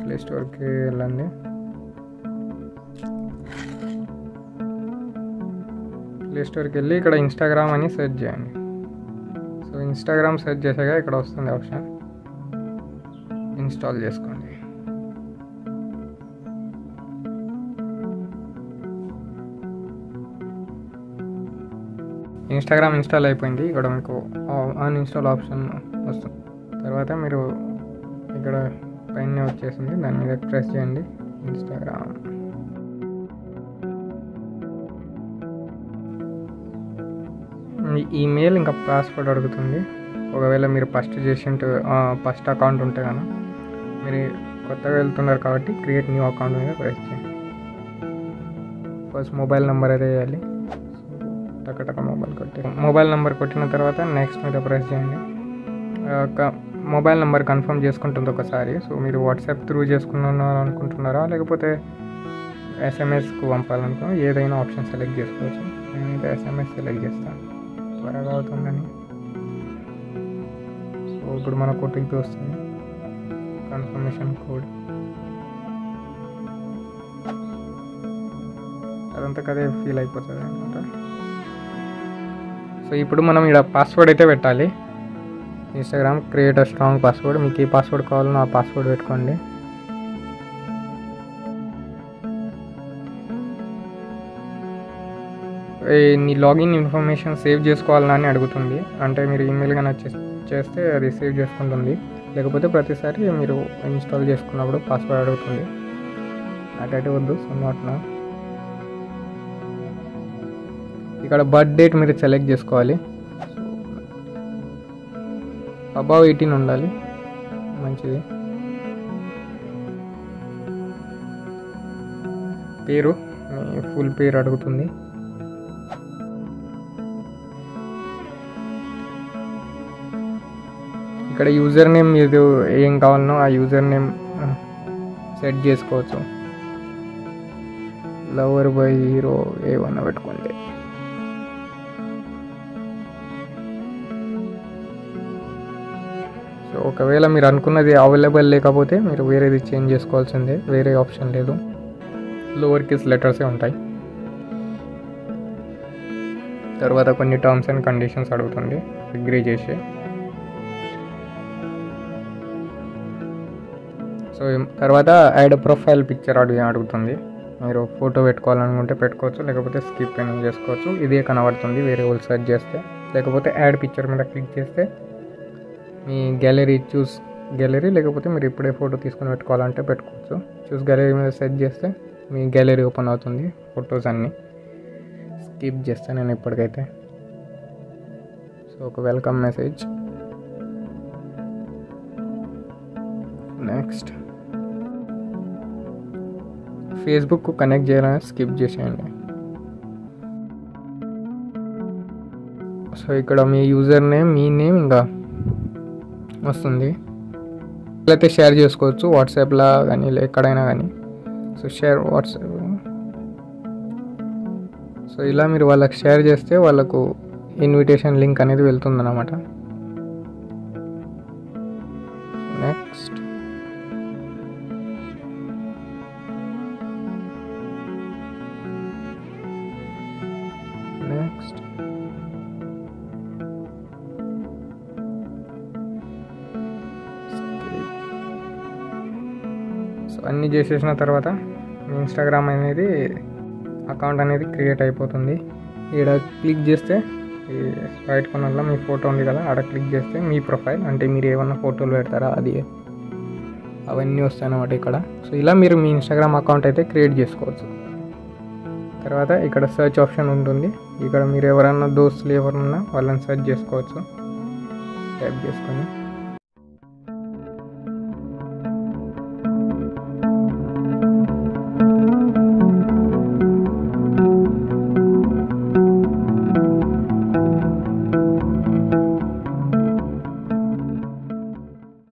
Play స్టోర్కి వెళ్ళండి. Play స్టోర్కి వెళ్ళి ఇక్కడ ఇన్స్టాగ్రామ్ అని సెర్చ్ చేయండి. సో ఇన్స్టాగ్రామ్ సెర్చ్ చేసాక ఇక్కడ వస్తుంది ఆప్షన్, ఇన్స్టాల్ చేసుకోండి. ఇన్స్టాగ్రామ్ ఇన్స్టాల్ అయిపోయింది. ఇక్కడ మీకు అన్ఇన్స్టాల్ ఆప్షన్ వస్తుంది. తర్వాత మీరు ఇక్కడ పైన వచ్చేసింది, దాని మీద ప్రెస్ చేయండి. ఇన్స్టాగ్రామ్ మీ ఈమెయిల్ ఇంకా పాస్వర్డ్ అడుగుతుంది. ఒకవేళ మీరు ఫస్ట్ అకౌంట్ ఉంటే కనుక, మీరు కొత్తగా వెళ్తున్నారు కాబట్టి క్రియేట్ న్యూ అకౌంట్ మీద ప్రెస్ చేయండి. ఫస్ట్ మొబైల్ నెంబర్ అయితే వేయాలి. టకటక మొబైల్ నెంబర్ కొట్టిన తర్వాత నెక్స్ట్ మీద ప్రెస్ చేయండి. మొబైల్ నెంబర్ కన్ఫర్మ్ చేసుకుంటుంది ఒకసారి. సో మీరు వాట్సాప్ త్రూ చేసుకున్నారు అనుకుంటున్నారా, లేకపోతే ఎస్ఎంఎస్కు పంపాలనుకో ఏదైనా ఆప్షన్ సెలెక్ట్ చేసుకోవచ్చు. నేనైతే ఎస్ఎంఎస్ సెలెక్ట్ చేస్తాను, త్వరగా అవుతుందని. సో ఇప్పుడు మనకు ఓటీపీ వస్తుంది, కన్ఫర్మేషన్ కోడ్. అదంతా కదే ఫీల్ అయిపోతుంది అనమాట. సో ఇప్పుడు మనం ఇక్కడ పాస్వర్డ్ అయితే పెట్టాలి. Instagram create a strong password. మీకు ఏ పాస్వర్డ్ కావాలో ఆ పాస్వర్డ్ పెట్టుకోండి. నీ లాగిన్ ఇన్ఫర్మేషన్ సేవ్ చేసుకోవాలని అడుగుతుంది. అంటే మీరు ఈమెయిల్ కానీ చేస్తే అది సేవ్ చేసుకుంటుంది, లేకపోతే ప్రతిసారి మీరు ఇన్స్టాల్ చేసుకున్నప్పుడు పాస్వర్డ్ అడుగుతుంది. నాకైతే వద్దు, సో నాట్ నౌ. ఇక్కడ బర్త్ డేట్ మీరు సెలెక్ట్ చేసుకోవాలి. అబవ్ 18 ఉండాలి, మంచిది. పేరు, మీ ఫుల్ పేరు అడుగుతుంది. ఇక్కడ యూజర్ నేమ్ మీరు ఏం కావాలనో ఆ యూజర్ నేమ్ సెట్ చేసుకోవచ్చు. లవర్ బై హీరో ఏమన్నా పెట్టుకోండి. సో ఒకవేళ మీరు అనుకున్నది అవైలబుల్ లేకపోతే మీరు వేరేది చేంజ్ చేసుకోవాల్సిందే, వేరే ఆప్షన్ లేదు. లోవర్ కేస్ లెటర్సే ఉంటాయి. తర్వాత కొన్ని టర్మ్స్ అండ్ కండిషన్స్ అడుగుతుంది, అగ్రీ చేసి. సో తర్వాత యాడ్ ప్రొఫైల్ పిక్చర్ అడుగుతుంది. మీరు ఫోటో పెట్టుకోవాలనుకుంటే పెట్టుకోవచ్చు, లేకపోతే స్కిప్ అని చేసుకోవచ్చు. ఇదే కనబడుతుంది వేరే వాళ్ళు సెర్చ్ చేస్తే. లేకపోతే యాడ్ పిక్చర్ మీద క్లిక్ చేస్తే మీ చూస్ గ్యాలరీ, లేకపోతే మీరు ఇప్పుడే ఫోటో తీసుకొని పెట్టుకోవాలంటే పెట్టుకోవచ్చు. చూస్ గ్యాలరీ మీద సెర్చ్ చేస్తే మీ గ్యాలరీ ఓపెన్ అవుతుంది, ఫొటోస్ అన్నీ. స్కిప్ చేస్తాను నేను ఇప్పటికైతే. సో ఒక welcome message. Next Facebook connect చేయాలని స్కిప్ చేసేయండి. సో ఇక్కడ మీ యూజర్ నేమ్, మీ నేమ్ ఇంకా వస్తుంది. అయితే షేర్ చేసుకోవచ్చు వాట్సాప్లో కానీ ఎక్కడైనా కానీ. So share WhatsApp. సో ఇలా మీరు వాళ్ళకి షేర్ చేస్తే వాళ్ళకు ఇన్విటేషన్ లింక్ అనేది వెళ్తుందన్నమాట. నెక్స్ట్ నెక్స్ట్ సో అన్నీ చేసేసిన తర్వాత మీ ఇన్స్టాగ్రామ్ అనేది అకౌంట్ అనేది క్రియేట్ అయిపోతుంది. ఇక్కడ క్లిక్ చేస్తే ఈ రైట్ కార్నర్లో మీ ఫోటో ఉంది కదా, ఆడ క్లిక్ చేస్తే మీ ప్రొఫైల్ అంటే మీరు ఏమన్నా ఫోటోలు పెడతారా అది అవన్నీ వస్తాయి అన్నమాట ఇక్కడ. సో ఇలా మీరు మీ ఇన్స్టాగ్రామ్ అకౌంట్ అయితే క్రియేట్ చేసుకోవచ్చు. తర్వాత ఇక్కడ సెర్చ్ ఆప్షన్ ఉంటుంది. ఇక్కడ మీరు ఎవరన్నా దోస్తులు ఎవరన్నా వాళ్ళని సెర్చ్ చేసుకోవచ్చు, టైప్ చేసుకొని.